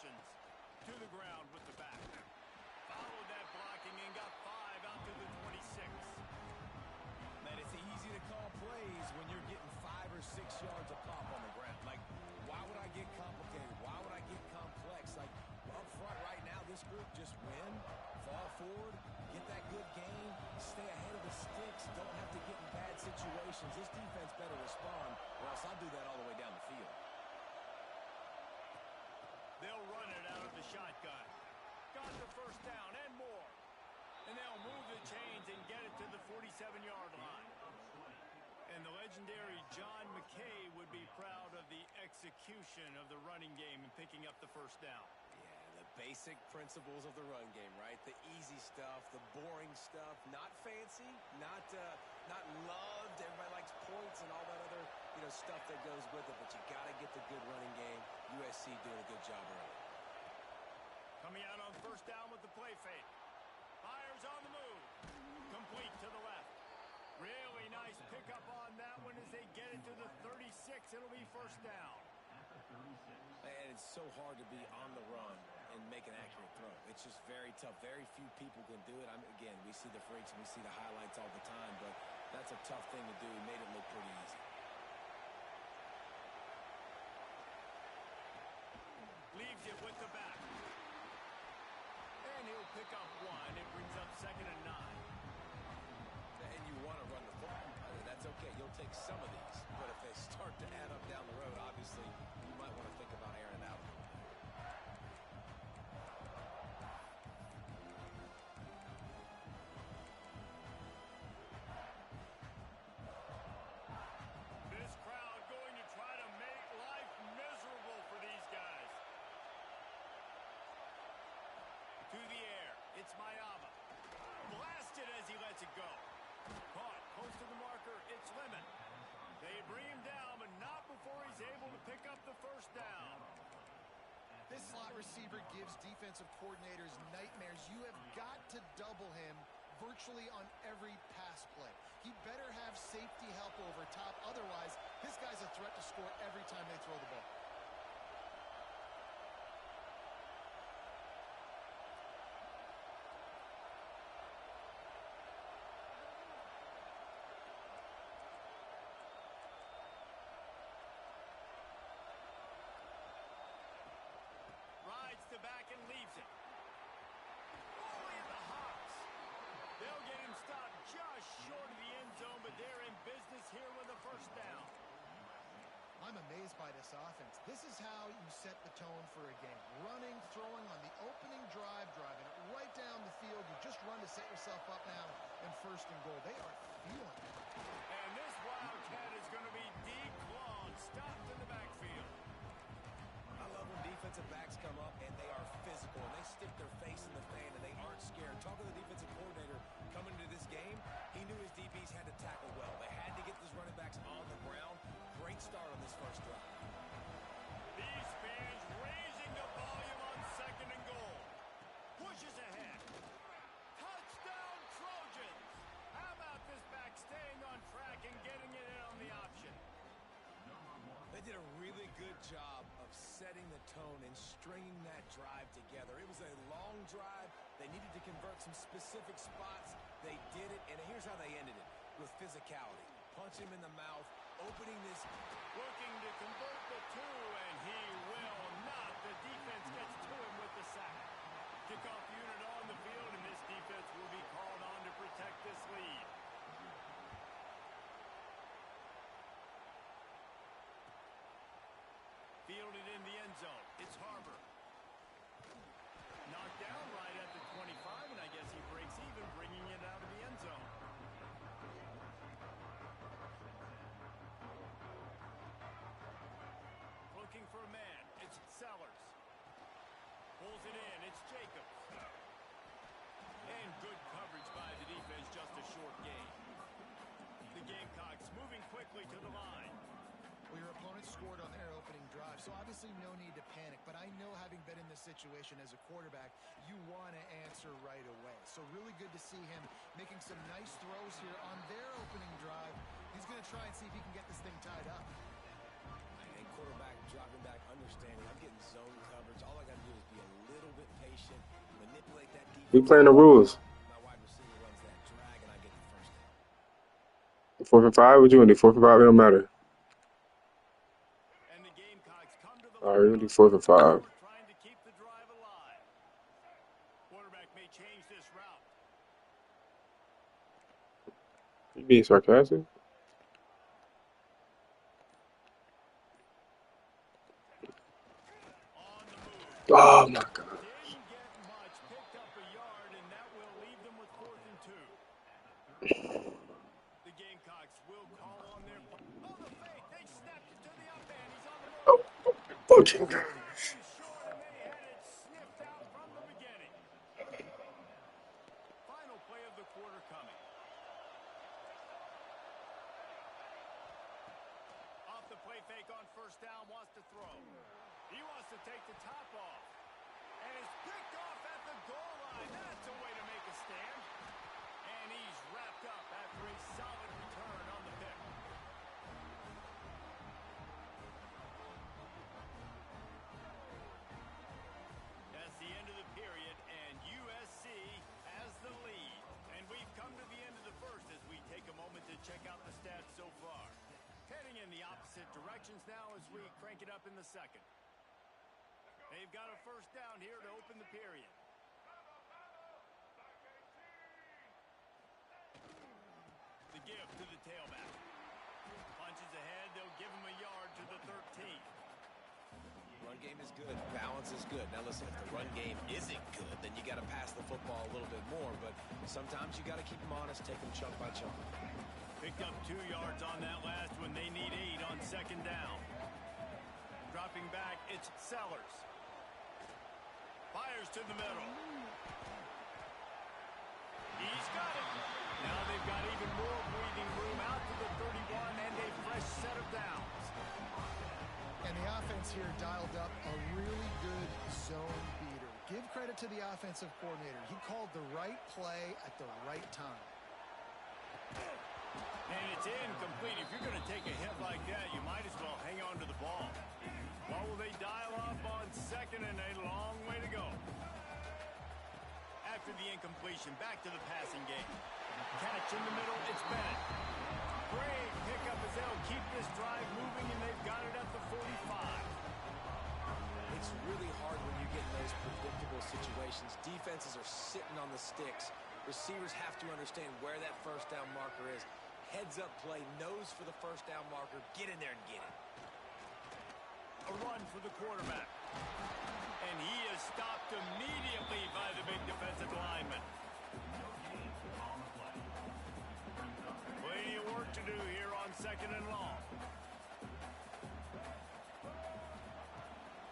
possessions. To the ground with the back. Followed that blocking and got 5 out to the 26. Man, it's easy to call plays when you're getting 5 or 6 yards a pop on the ground. Like, why would I get complicated? Why would I get complex? Like, up front right now, this group just win, fall forward, get that good game, stay ahead of the sticks, don't have to get in bad situations. This defense better respond, or else I'll do that all the way down the field. They'll run it out of the shotgun. Got the first down and more. And they'll move the chains and get it to the 47-yard line. And the legendary John McKay would be proud of the execution of the running game and picking up the first down. Yeah, the basic principles of the run game, right? The easy stuff, the boring stuff, not fancy, not loved. Everybody likes points and all that other, stuff that goes with it. But you got to get the good running game. USC doing a good job early. Coming out on first down with the play fake. Fires on the move. Complete to the left. Really nice pickup on that one as they get it to the 36. It'll be first down. And it's so hard to be on the run and make an accurate throw. It's just very tough. Very few people can do it. Again, we see the freaks and we see the highlights all the time, but that's a tough thing to do. He made it look pretty easy. Leaves it with the back. And he'll pick up 1. It brings up 2nd and 9. And you want to run the football. That's okay. You'll take some of these. But if they start to add up down the road, obviously, you might want to think about airing it out a little bit. This crowd going to try to make life miserable for these guys. To the air. It's Mayava. Blasted as he lets it go. Caught close to the marker. It's Lemon. They bring him down, but not before he's able to pick up the first down. This slot receiver gives defensive coordinators nightmares. You have got to double him virtually on every pass play. He better have safety help over top. Otherwise, this guy's a threat to score every time they throw the ball. Rides the back and leaves it. Only at the Hawks. They'll get him stopped just short of the end zone, but they're in business here with a first down. I'm amazed by this offense. This is how you set the tone for a game. Running, throwing on the opening drive, driving it right down the field. You just run to set yourself up now in 1st and goal. They are feeling it. And this Wildcat is going to be deep long, stopped in the backfield. I love when defensive backs come up and they are physical and they stick their face in the fan and they aren't scared. Talking to the defensive coordinator coming into this game, he knew his DBs had to tackle well. They had to get these running backs on the ground. Great start on this first drive. These fans raising the volume on 2nd and goal. Pushes ahead. Touchdown Trojans. How about this back staying on track and getting it in on the option? They did a really good job of setting the tone and stringing that drive together. It was a long drive. They needed to convert some specific spots. They did it, and here's how they ended it, with physicality. Punch him in the mouth, opening this. Looking to convert the 2, and he will not. The defense gets to him with the sack. Kickoff unit on the field, and this defense will be called on to protect this lead. Fielded in the end zone. It's Harbor. Knocked down right at the 25, and I guess he breaks even, bringing it out of the end zone. Looking for a man. It's Sellers. Pulls it in. It's Jacobs. And good coverage by the defense, just a short gain. The Gamecocks moving quickly to the line. Well, your opponent scored on their opening drive, so obviously no need to panic. But I know, having been in this situation as a quarterback, you want to answer right away. So really good to see him making some nice throws here on their opening drive. He's going to try and see if he can get this thing tied up. And quarterback dropping back, understanding I'm getting zone coverage. All I got to do is be a little bit patient, manipulate that defense. We playing the rules. My wide receiver runs that drag, and I get the first down. 4th and 5. What you want to do? 4th and 5. It don't matter. And the Gamecocks come to the All right, we're gonna do 4th and 5. trying to keep the drive alive. Quarterback may change this route. You being sarcastic? On the move. Oh my God. Didn't get much. Picked up a yard, and that will leave them with 4th and 2. The Gamecocks will call on their... Oh, the fake. They snapped it to the up man. He's on the move. Fucking Short, and they had it sniffed out from the beginning. Final play of the quarter coming. Off the play fake on 1st down, wants to throw. He wants to take the top off. And is picked off at the goal line. That's a way to make a stand. And he's wrapped up after a solid return on the pick. That's the end of the period, and USC has the lead. And we've come to the end of the first as we take a moment to check out the stats so far. Heading in the opposite directions now as we crank it up in the second. They've got a 1st down here to open the period. The give to the tailback. Punches ahead, they'll give him a yard to the 13. Run game is good. Balance is good. Now, listen, if the run game isn't good, then you got to pass the football a little bit more. But sometimes you got to keep them honest, take them chunk by chunk. Picked up 2 yards on that last one. They need 8 on 2nd down. Dropping back, it's Sellers. Fires to the middle. He's got it. Now they've got even more breathing room out to the 31 and a fresh set of downs. And the offense here dialed up a really good zone beater. Give credit to the offensive coordinator. He called the right play at the right time. And it's incomplete. If you're going to take a hit like that, you might as well hang on to the ball. What will they dial up on 2nd and a long way to go? After the incompletion, back to the passing game. Catch in the middle, it's Bennett. Great pickup as they'll keep this drive moving, and they've got it at the 45. It's really hard when you get in those predictable situations. Defenses are sitting on the sticks. Receivers have to understand where that 1st down marker is. Heads up play, nose for the 1st down marker. Get in there and get it. A run for the quarterback. And he is stopped immediately by the big defensive lineman. Plenty of work to do here on 2nd and long.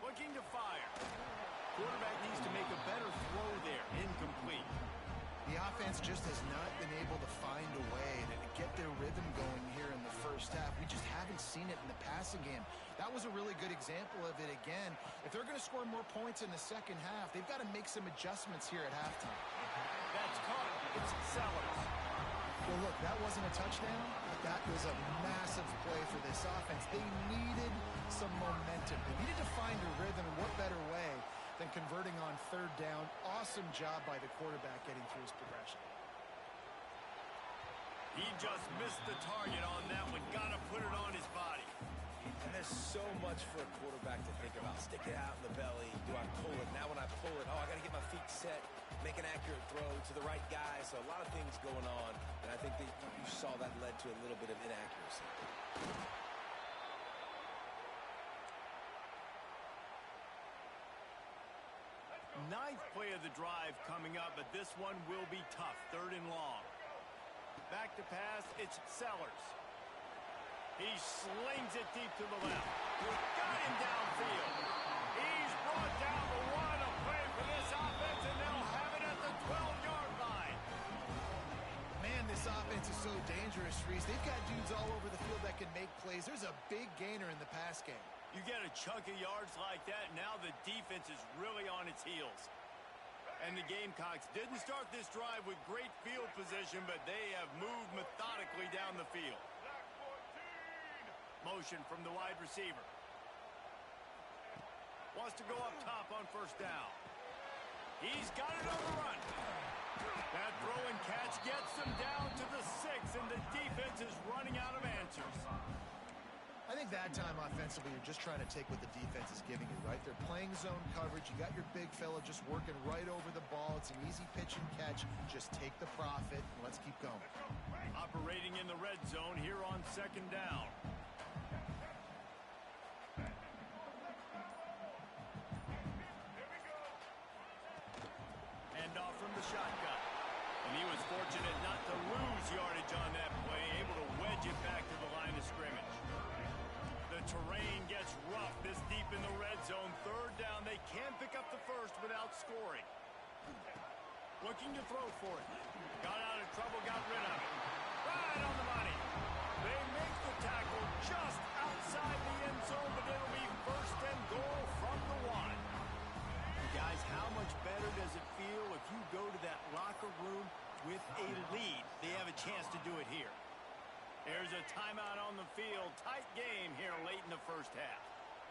Looking to fire. Quarterback needs to make a better throw there. Incomplete. The offense just has not been able to find a way to get their rhythm going here in the 1st half. We just haven't seen it in the passing game. That was a really good example of it again. If they're going to score more points in the 2nd half, they've got to make some adjustments here at halftime. That's caught. It's Sellers. Well, look, that wasn't a touchdown, but that was a massive play for this offense. They needed some momentum. They needed to find a rhythm, and what better way than converting on 3rd down. Awesome job by the quarterback getting through his progression. He just missed the target on that one. Got to put it on his body. And there's so much for a quarterback to think about. Stick it out in the belly. Do I pull it? Now when I pull it, I got to get my feet set, make an accurate throw to the right guy. So a lot of things going on, and I think that you saw that led to a little bit of inaccuracy. 9th play of the drive coming up, but this one will be tough. 3rd and long. Back to pass, it's Sellers. He slings it deep to the left. Got him downfield. He's brought down the one. A play for this offense, and they'll have it at the 12-yard line. Man, this offense is so dangerous, Reese. They've got dudes all over the field that can make plays. There's a big gainer in the pass game. You get a chunk of yards like that, now the defense is really on its heels. And the Gamecocks didn't start this drive with great field position, but they have moved methodically down the field. Motion from the wide receiver. Wants to go up top on first down. He's got it on the run. That throw and catch gets them down to the 6, and the defense is running out of answers. I think that time offensively, you're just trying to take what the defense is giving you, right? They're playing zone coverage. You got your big fella just working right over the ball. It's an easy pitch and catch. Just take the profit, and let's keep going. Operating in the red zone here on second down. Hand off from the shotgun. And he was fortunate not to lose yardage on that play, able to wedge it back to the line of scrimmage. The terrain gets rough this deep in the red zone. Third down, they can't pick up the first without scoring. Looking to throw for it. Got out of trouble, got rid of it. Right on the money. They make the tackle just outside the end zone, but it'll be first and goal from the 1. Guys, how much better does it feel if you go to that locker room with a lead? They have a chance to do it here. There's a timeout on the field. Tight game here late in the first half.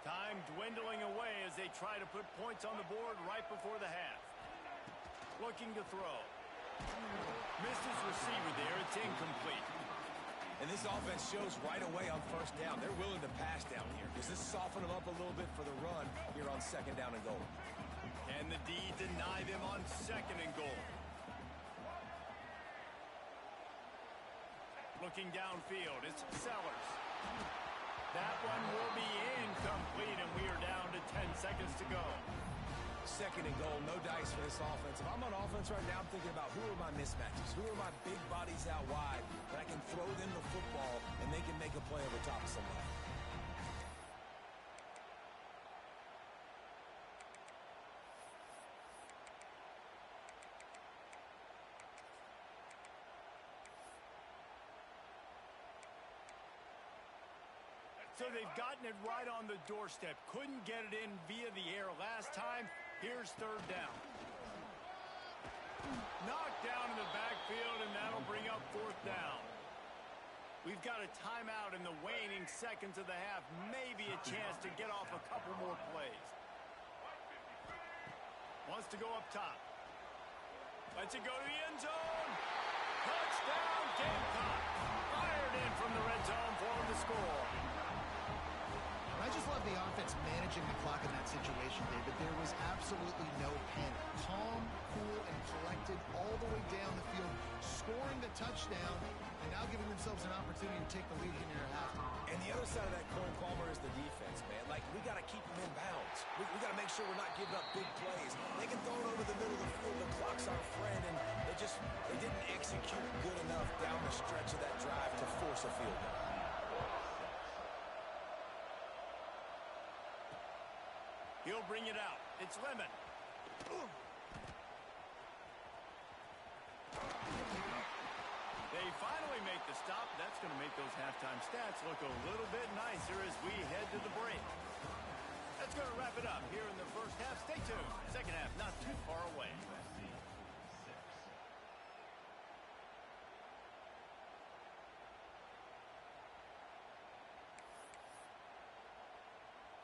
Time dwindling away as they try to put points on the board right before the half. Looking to throw. Missed his receiver there. It's incomplete. And this offense shows right away on first down. They're willing to pass down here. Does this soften them up a little bit for the run here on second down and goal? And the D deny them on second and goal. Looking downfield, it's Sellers. That one will be incomplete, and we are down to 10 seconds to go. Second and goal, no dice for this offense. If I'm on offense right now, I'm thinking about who are my mismatches? Who are my big bodies out wide that I can throw them the football and they can make a play over top of somebody? So they've gotten it right on the doorstep. Couldn't get it in via the air last time. Here's third down. Knocked down in the backfield, and that'll bring up fourth down. We've got a timeout in the waning seconds of the half. Maybe a chance to get off a couple more plays. Wants to go up top. Lets it go to the end zone. Touchdown, Gamecock. Fired in from the red zone for him to score. I just love the offense managing the clock in that situation, David. There was absolutely no panic. Calm, cool, and collected all the way down the field, scoring the touchdown, and now giving themselves an opportunity to take the lead here at halftime. And the other side of that coin, Palmer, is the defense, man. Like, we got to keep them in bounds. We got to make sure we're not giving up big plays. They can throw it over the middle of the field. The clock's our friend, and they didn't execute good enough down the stretch of that drive to force a field goal. He'll bring it out. It's Lemon. They finally make the stop. That's going to make those halftime stats look a little bit nicer as we head to the break. That's going to wrap it up here in the first half. Stay tuned. Second half not too far away.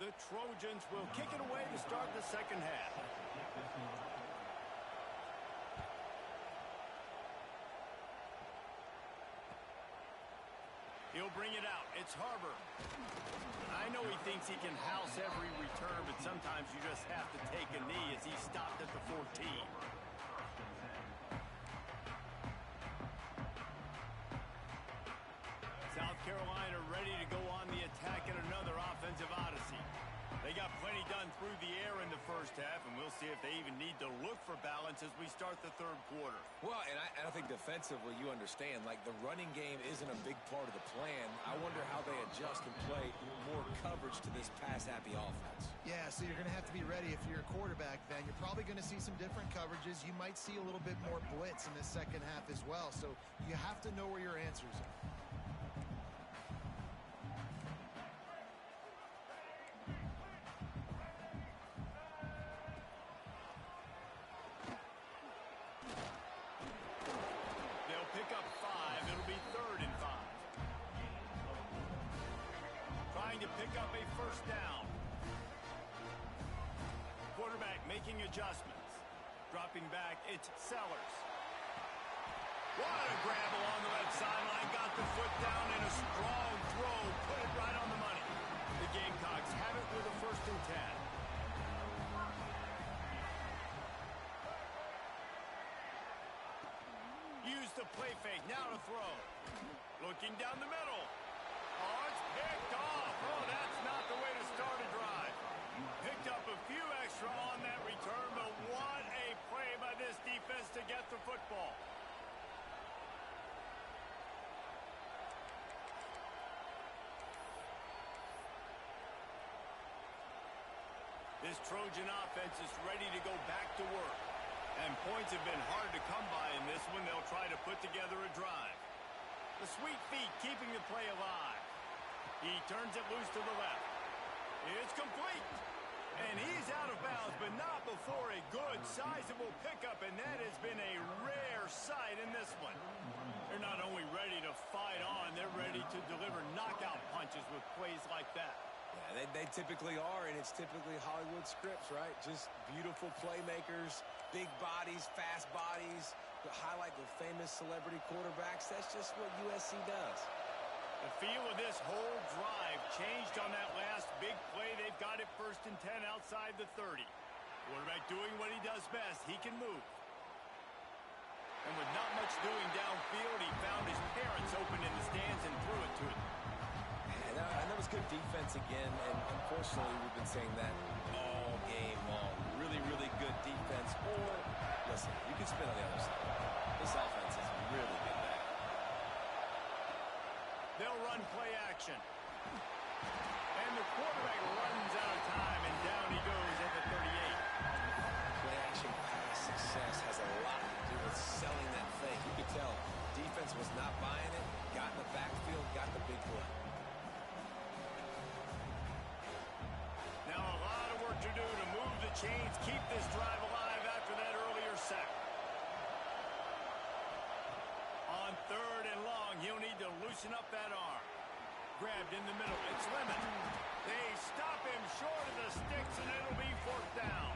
The Trojans will kick it away to start the second half. He'll bring it out. It's Harbor. I know he thinks he can house every return, but sometimes you just have to take a knee as he stopped at the 14. South Carolina ready to go on the attack in another offensive odyssey. They got plenty done through the air in the first half, and we'll see if they even need to look for balance as we start the third quarter. Well, and I think defensively, you understand, like, the running game isn't a big part of the plan. I wonder how they adjust and play more coverage to this pass-happy offense. Yeah, so you're going to have to be ready if you're a quarterback, then. You're probably going to see some different coverages. You might see a little bit more blitz in the second half as well, so you have to know where your answers are. quarterback making adjustments. Dropping back, it's Sellers. What a grab along the left sideline. Got the foot down in a strong throw. Put it right on the money. The Gamecocks have it with a 1st and 10. Use the play fake. Now to throw. Looking down the middle. Oh, it's picked off. Oh, that's not the way to start a drive. Picked up a few extra on that return, but what a play by this defense to get the football. This Trojan offense is ready to go back to work. And points have been hard to come by in this one. They'll try to put together a drive. The sweet feet keeping the play alive. He turns it loose to the left. It's complete. And he's out of bounds, but not before a good, sizable pickup, and that has been a rare sight in this one. They're not only ready to fight on, they're ready to deliver knockout punches with plays like that. Yeah, they typically are, and it's typically Hollywood scripts, right? Just beautiful playmakers, big bodies, fast bodies, that highlight the famous celebrity quarterbacks. That's just what USC does. The feel of this whole drive changed on that last big play. They've got it 1st and 10 outside the 30. Quarterback doing what he does best. He can move. And with not much doing downfield, he found his parents open in the stands and threw it to him. And that was good defense again, and unfortunately we've been saying that all game long. Really, really good defense. Or, listen, you can spin on the other side. This offense has really been bad. They'll run play action. And the quarterback runs out of time, and down he goes at the 38. Play action pass success has a lot to do with selling that thing. You could tell defense was not buying it, got in the backfield, got the big play. Now a lot of work to do to move the chains, keep this drive alive after that earlier sack. On 3rd and long, he'll need to loosen up that arm. Grabbed in the middle. It's Lemon. They stop him short of the sticks, and it'll be 4th down.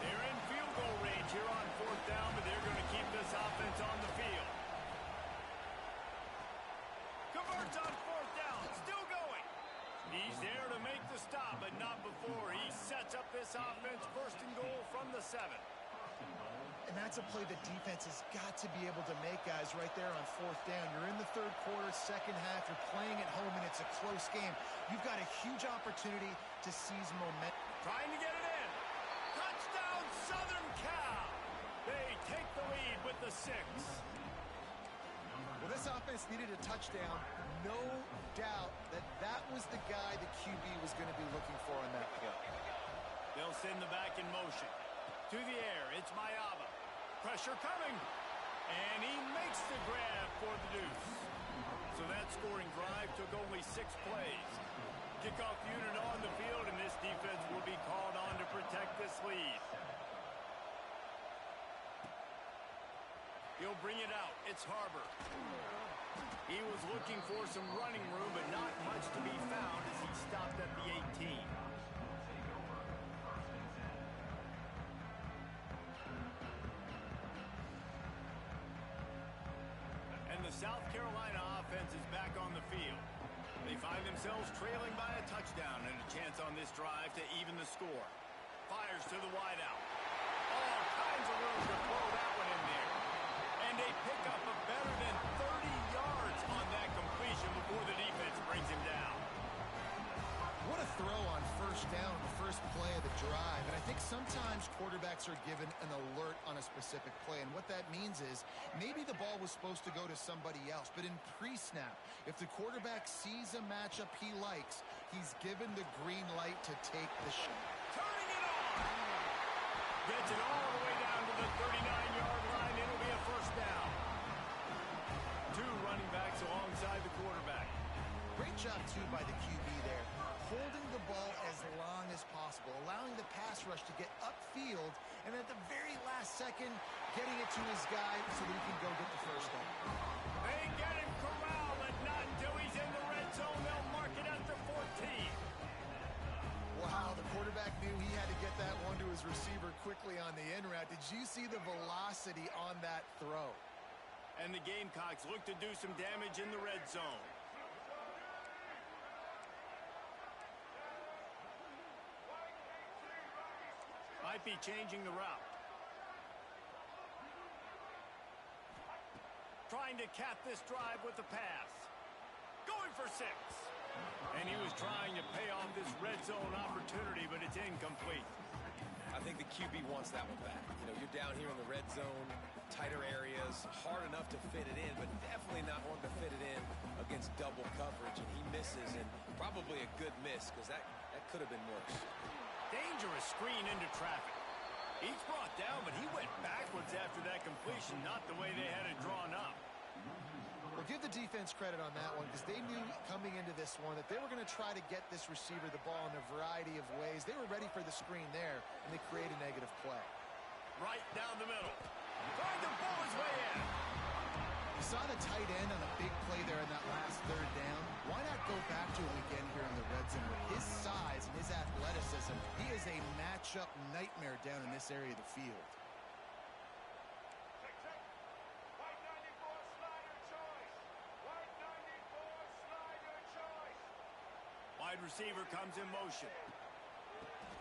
They're in field goal range here on 4th down, but they're going to keep this offense on the field. Converts on 4th down. Still going. He's there to make the stop, but not before. He sets up this offense 1st and goal from the 7. And that's a play the defense has got to be able to make, guys, right there on 4th down. You're in the 3rd quarter, 2nd half. You're playing at home, and it's a close game. You've got a huge opportunity to seize momentum. Trying to get it in. Touchdown, Southern Cal. They take the lead with the 6. Well, this offense needed a touchdown. No doubt that was the guy the QB was going to be looking for on that play. They'll send the back in motion. To the air, it's Mayava. Pressure coming. And he makes the grab for the deuce. So that scoring drive took only 6 plays. Kickoff unit on the field, and this defense will be called on to protect this lead. He'll bring it out. It's Harbor. He was looking for some running room, but not much to be found as he stopped at the 18. South Carolina offense is back on the field. They find themselves trailing by a touchdown and a chance on this drive to even the score. Fires to the wideout. All kinds of room to throw that one in there. And they pick up a better than 30 yards on that completion before the defense brings him down. What a throw on 1st down, the first play of the drive. And I think sometimes quarterbacks are given an alert on a specific play. And what that means is maybe the ball was supposed to go to somebody else. But in pre-snap, if the quarterback sees a matchup he likes, he's given the green light to take the shot. Turning it on! Gets it all the way down to the 39-yard line. It'll be a 1st down. 2 running backs alongside the quarterback. Great job, too, by the QB there. Holding the ball as long as possible, allowing the pass rush to get upfield, and at the very last second, getting it to his guy so that he can go get the 1st down. They get him corralled, but not until he's in the red zone. They'll mark it at the 14. Wow, the quarterback knew he had to get you see the velocity on that throw? And the Gamecocks look to do some damage in the red zone. Might be changing the route. Trying to cap this drive with the pass. Going for 6. And he was trying to pay off this red zone opportunity, but it's incomplete. I think the QB wants that one back. You know, you're down here in the red zone, tighter areas, hard enough to fit it in, but definitely not wanting to fit it in against double coverage, and he misses, and probably a good miss, because that could have been worse. Dangerous screen into traffic. He's brought down, but he went backwards after that completion, not the way they had it drawn up. Well, give the defense credit on that one, because they knew coming into this one that they were going to try to get this receiver the ball in a variety of ways. They were ready for the screen there, and they create a negative play. Right down the middle. Trying to pull his way in. You saw the tight end on a big play there in that last third down. Why not go back to him again here in the red zone? With his size and his athleticism, he is a matchup nightmare down in this area of the field. Wide receiver comes in motion.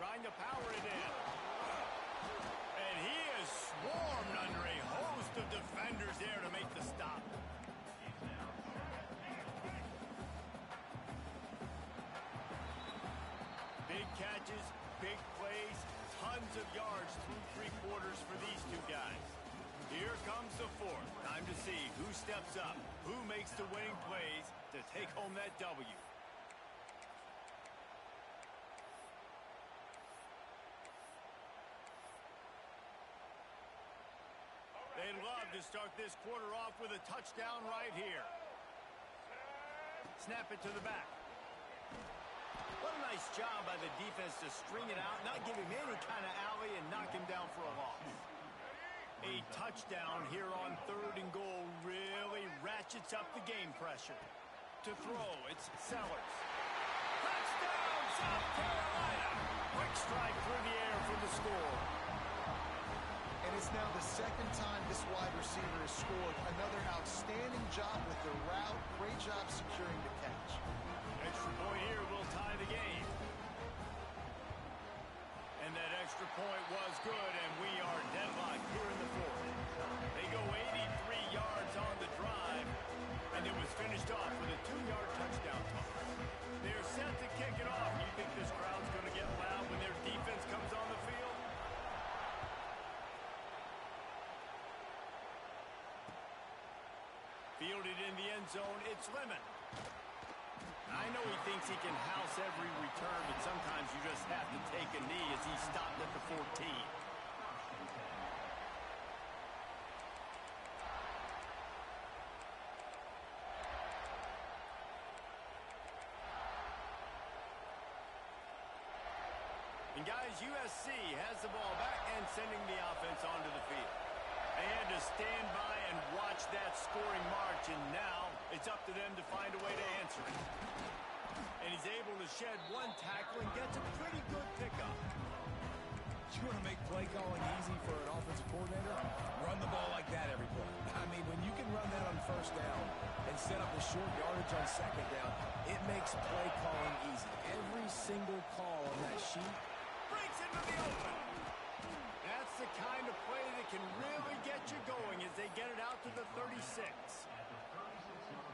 Trying to power it in. And he is swarmed under a host of defenders there to make the stop. Big catches, big plays, tons of yards through 3 quarters for these two guys. Here comes the 4th. Time to see who steps up, who makes the winning plays to take home that W. They'd love to start this quarter off with a touchdown right here. Snap it to the back. What a nice job by the defense to string it out, not give him any kind of alley, and knock him down for a loss. A touchdown here on 3rd and goal really ratchets up the game pressure. To throw, it's Sellers. Touchdown, South Carolina! Quick strike through the air for the score. And it's now the 2nd time this wide receiver has scored. Another outstanding job with the route. Great job securing the catch. Extra point here will tie the game. And that extra point was good, and we are deadlocked here in the 4th. They go 83 yards on the drive, and it was finished off with a 2-yard touchdown toss. They're set to kick it off. You think this crowd's going to get loud when their defense comes on the field? Fielded in the end zone, it's Lemon. I know he thinks he can house every return, but sometimes you just have to take a knee as he stopped at the 14. And guys, USC has the ball back and sending the offense onto the field. They had to stand by and watch that scoring march, and now it's up to them to find a way to answer it. And he's able to shed 1 tackle and gets a pretty good pickup. You want to make play calling easy for an offensive coordinator? Run the ball like that every play. I mean, when you can run that on 1st down and set up the short yardage on 2nd down, it makes play calling easy. Every single call on that sheet breaks into the open. That's the kind of play that can really get you going as they get it out to the 36.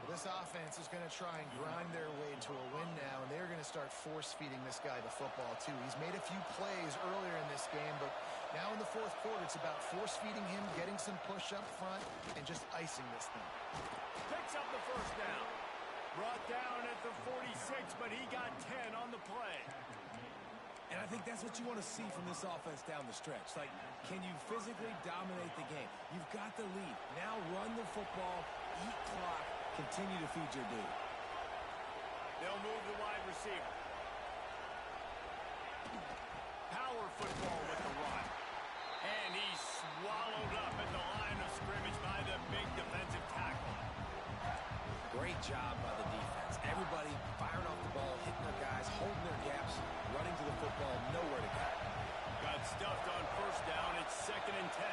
This offense is going to try and grind their way to a win now, and they're going to start force-feeding this guy the football, too. He's made a few plays earlier in this game, but now in the 4th quarter, it's about force-feeding him, getting some push up front, and just icing this thing. Picks up the 1st down. Brought down at the 46, but he got 10 on the play. And I think that's what you want to see from this offense down the stretch. Like, can you physically dominate the game? You've got the lead. Now run the football, eat clock, continue to feed your dude. They'll move the wide receiver. Power football with the run. And he's swallowed up at the line of scrimmage by the big defensive tackle. Great job by the defense. Everybody firing off the ball, hitting their guys, holding their gaps, running to the football, nowhere to go. Got stuffed on first down. It's 2nd and 10.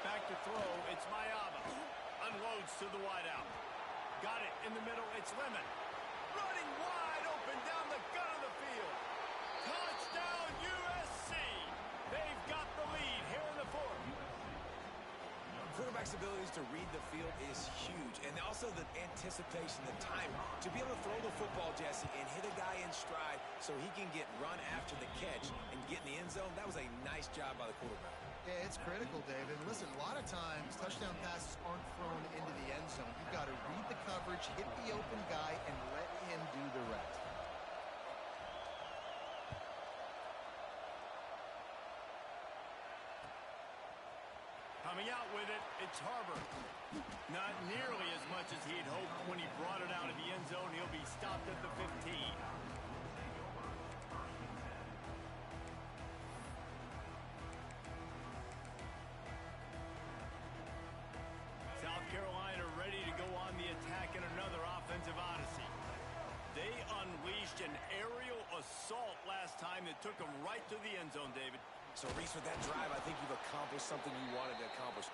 Back to throw. It's Mayava. Unloads to the wideout. Got it in the middle. It's Lemon. Running wide open down the gut of the field. Touchdown USC. They've got the lead here in the 4th. Quarterback's abilities to read the field is huge. And also the anticipation, the time to be able to throw the football, Jesse, and hit a guy in stride so he can get run after the catch and get in the end zone. That was a nice job by the quarterback. Yeah, it's critical, David. Listen, a lot of times touchdown passes aren't thrown into the end zone. You've got to read the coverage, hit the open guy, and let him do the rest. Coming out with it, it's Harbor. Not nearly as much as he'd hoped when he brought it out of the end zone. He'll be stopped at the 15. South Carolina ready to go on the attack in another offensive odyssey. They unleashed an aerial assault last time that took them right to the end zone, David. So, Reese, with that drive, I think you've accomplished something you wanted to accomplish.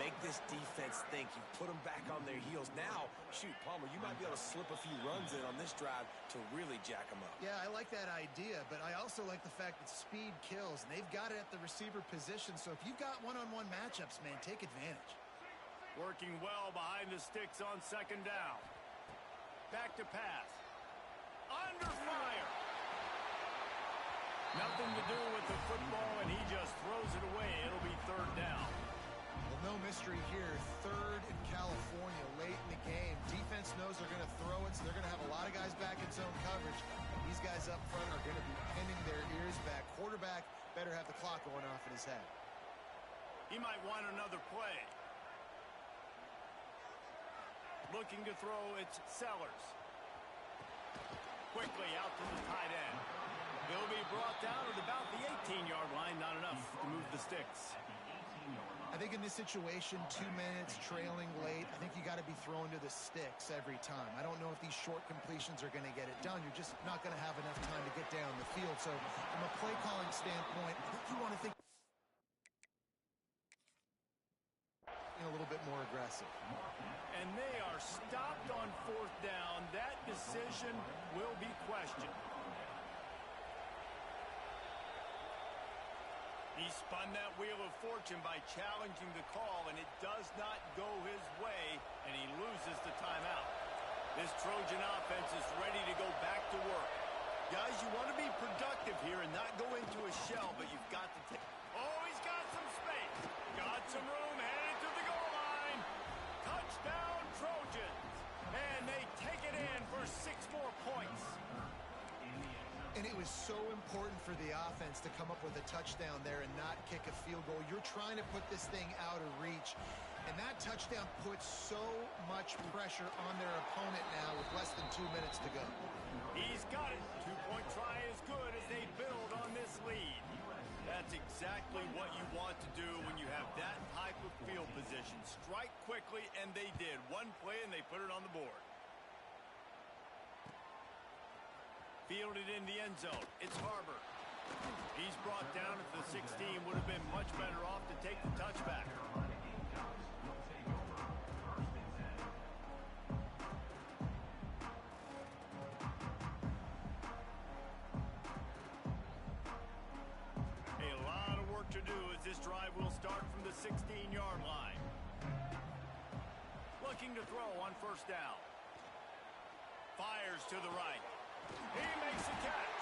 Make this defense think. You put them back on their heels. Now, shoot, Palmer, you might be able to slip a few runs in on this drive to really jack them up. Yeah, I like that idea, but I also like the fact that speed kills, and they've got it at the receiver position. So if you've got one-on-one matchups, man, take advantage. Working well behind the sticks on 2nd down. Back to pass. Under fire. Nothing to do with the football, and he just throws it away. It'll be 3rd down. Well, no mystery here. 3rd in California, late in the game. Defense knows they're going to throw it, so they're going to have a lot of guys back in zone coverage. These guys up front are going to be pinning their ears back. Quarterback better have the clock going off in his head. He might want another play. Looking to throw, it's Sellers. Quickly out to the tight end. He'll be brought down at about the 18-yard line. Not enough to move the sticks. I think in this situation, 2 minutes, trailing late, I think you got to be thrown to the sticks every time. I don't know if these short completions are going to get it done. You're just not going to have enough time to get down the field. So from a play calling standpoint, I think you want to think a little bit more aggressive. And they are stopped on 4th down. That decision will be questioned. He spun that wheel of fortune by challenging the call, and it does not go his way, and he loses the timeout. This Trojan offense is ready to go back to work. Guys, you want to be productive here and not go into a shell, but you've got to take... Oh, he's got some space. Got some room, headed to the goal line. Touchdown, Trojans. And they take it in for 6 more points. And it was so important for the offense to come up with a touchdown there and not kick a field goal. You're trying to put this thing out of reach. And that touchdown puts so much pressure on their opponent now with less than 2 minutes to go. He's got it. 2-point try is good as they build on this lead. That's exactly what you want to do when you have that type of field position. Strike quickly, and they did. One play, and they put it on the board. Fielded in the end zone. It's Harbor. He's brought down at the 16. Would have been much better off to take the touchback. A lot of work to do as this drive will start from the 16-yard line. Looking to throw on 1st down. Fires to the right. He makes a catch.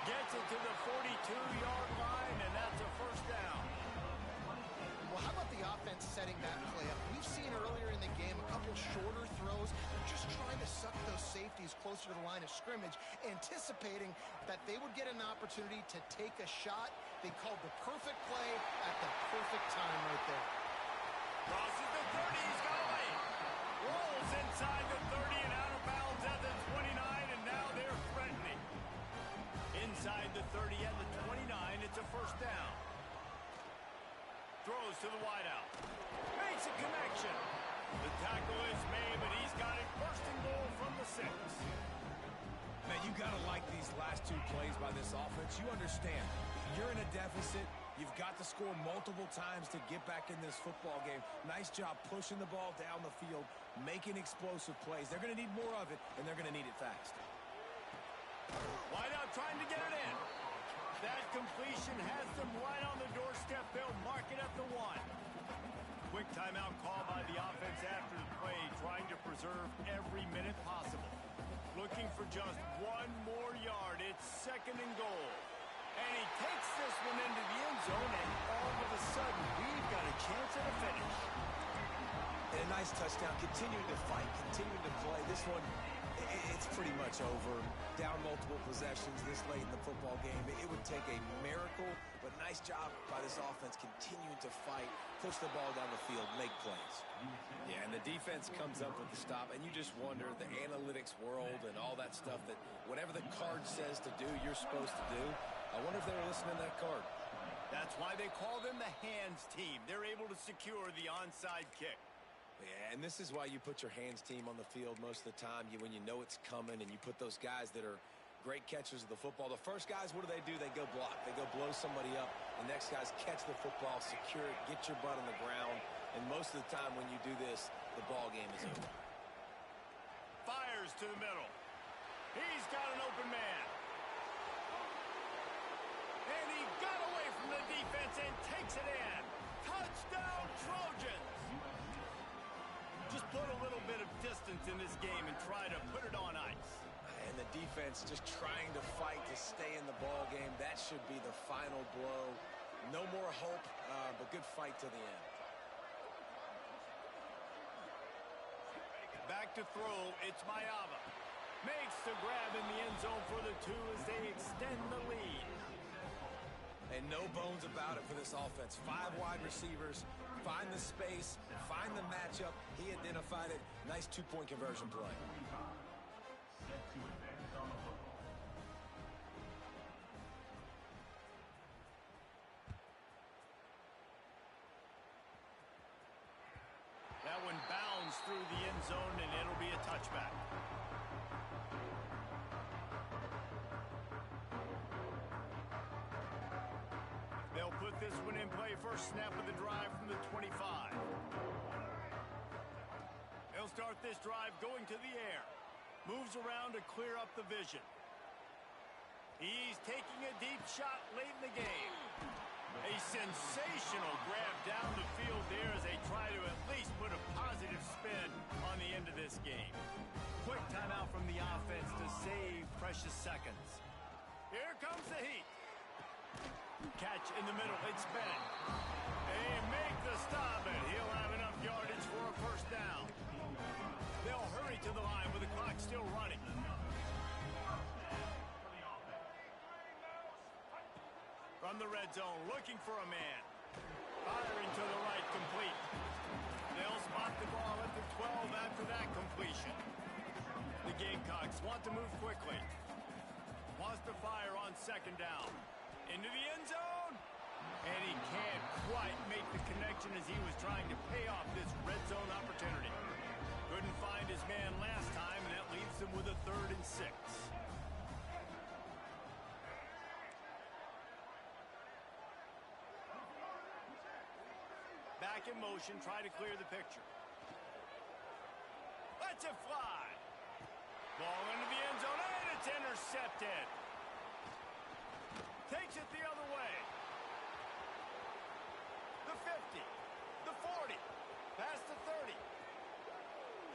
Gets it to the 42-yard line, and that's a 1st down. Well, how about the offense setting that play up? We've seen earlier in the game a couple shorter throws. They're just trying to suck those safeties closer to the line of scrimmage, anticipating that they would get an opportunity to take a shot. They called the perfect play at the perfect time right there. Crosses the 30. He's got a lane. Rolls inside the 30 and out of bounds at the 29, and now they're threatening. Inside the 30 at the 29, it's a 1st down. Throws to the wideout. Makes a connection. The tackle is made, but he's got it 1st and goal from the 6. Man, you got to like these last last two plays by this offense, you understand. You're in a deficit. You've got to score multiple times to get back in this football game. Nice job pushing the ball down the field, making explosive plays. They're going to need more of it, and they're going to need it fast. Wide out trying to get it in. That completion has them right on the doorstep. They'll mark it at the 1. Quick timeout call by the offense after the play, trying to preserve every minute possible. Looking for just one more yard. It's 2nd and goal. And he takes this one into the end zone, and all of a sudden, we've got a chance at a finish. And a nice touchdown. Continuing to fight, continuing to play. This one, it's pretty much over. Down multiple possessions this late in the football game. It would take a miracle, but nice job by this offense continuing to fight, push the ball down the field, make plays. Yeah, and the defense comes up with the stop, and you just wonder, the analytics world and all that stuff, that whatever the card says to do, you're supposed to do. I wonder if they were listening to that card. That's why they call them the hands team. They're able to secure the onside kick. Yeah, and this is why you put your hands team on the field most of the time, when you know it's coming, and you put those guys that are great catchers of the football. The first guys, what do? They go block. They go blow somebody up. The next guys catch the football, secure it, get your butt on the ground. And most of the time when you do this, the ball game is over. Fires to the middle. He's got an open man. And he got away from the defense and takes it in. Touchdown, Trojans! Just put a little bit of distance in this game and try to put it on ice. And the defense just trying to fight to stay in the ball game. That should be the final blow. No more hope, but good fight to the end. Back to throw, it's Mayava. Makes the grab in the end zone for the 2 as they extend the lead. And no bones about it for this offense. 5 wide receivers, find the space, find the matchup. He identified it. Nice 2-point conversion play. That one bounds through the end zone, and it'll be a touchback. They'll put this one in play. First snap of the drive from the 25. They'll start this drive going to the air. Moves around to clear up the vision. He's taking a deep shot late in the game. A sensational grab down the field there as they try to at least put a positive spin on the end of this game. Quick timeout from the offense to save precious seconds. Here comes the heat. Catch in the middle. It's Bennett. They make the stop, and he'll have enough yardage for a first down. They'll hurry to the line with the clock still running. From the red zone, looking for a man. Firing to the right, complete. They'll spot the ball at the 12 after that completion. The Gamecocks want to move quickly. Wants to fire on 2nd down. Into the end zone. And he can't quite make the connection as he was trying to pay off this red zone opportunity. Couldn't find his man last time, and that leaves him with a 3rd and 6. Back in motion, try to clear the picture. Let's it fly. Ball into the end zone, and it's intercepted.